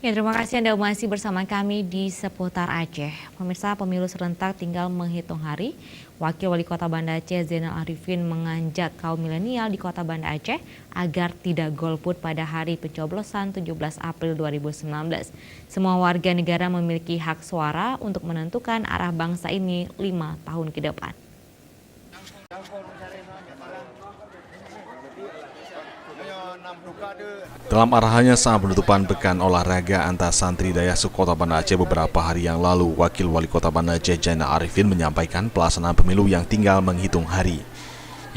Ya, terima kasih Anda masih bersama kami di Seputar Aceh. Pemirsa, pemilu serentak tinggal menghitung hari. Wakil Wali Kota Banda Aceh Zainal Arifin mengajak kaum milenial di Kota Banda Aceh agar tidak golput pada hari pencoblosan 17 April 2019. Semua warga negara memiliki hak suara untuk menentukan arah bangsa ini 5 tahun ke depan. Dalam arahannya saat penutupan pekan olahraga antar santri Dayasu Kota Banda Aceh beberapa hari yang lalu, Wakil Wali Kota Banda Aceh Zainal Arifin menyampaikan pelaksanaan pemilu yang tinggal menghitung hari.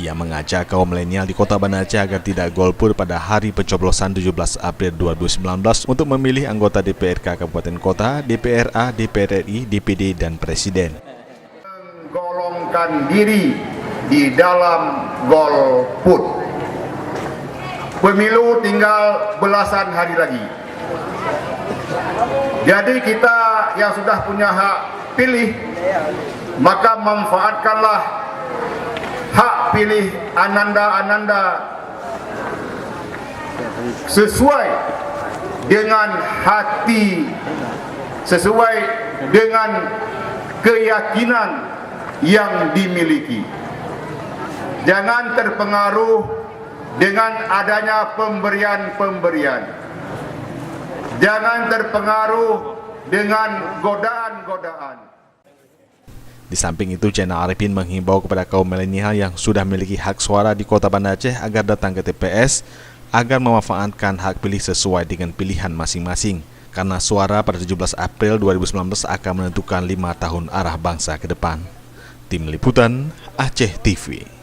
Ia mengajak kaum milenial di Kota Banda Aceh agar tidak golput pada hari pencoblosan 17 April 2019 untuk memilih anggota DPRK Kabupaten Kota, DPRA, DPR RI, DPD, dan Presiden. Menggolongkan diri di dalam golput. Pemilu tinggal belasan hari lagi. Jadi kita yang sudah punya hak pilih, maka manfaatkanlah hak pilih ananda-ananda sesuai dengan hati, sesuai dengan keyakinan yang dimiliki. Jangan terpengaruh dengan adanya pemberian-pemberian. Jangan terpengaruh dengan godaan-godaan. Di samping itu, Zainal Arifin menghimbau kepada kaum milenial yang sudah memiliki hak suara di Kota Banda Aceh agar datang ke TPS agar memanfaatkan hak pilih sesuai dengan pilihan masing-masing. Karena suara pada 17 April 2019 akan menentukan 5 tahun arah bangsa ke depan. Tim Liputan Aceh TV.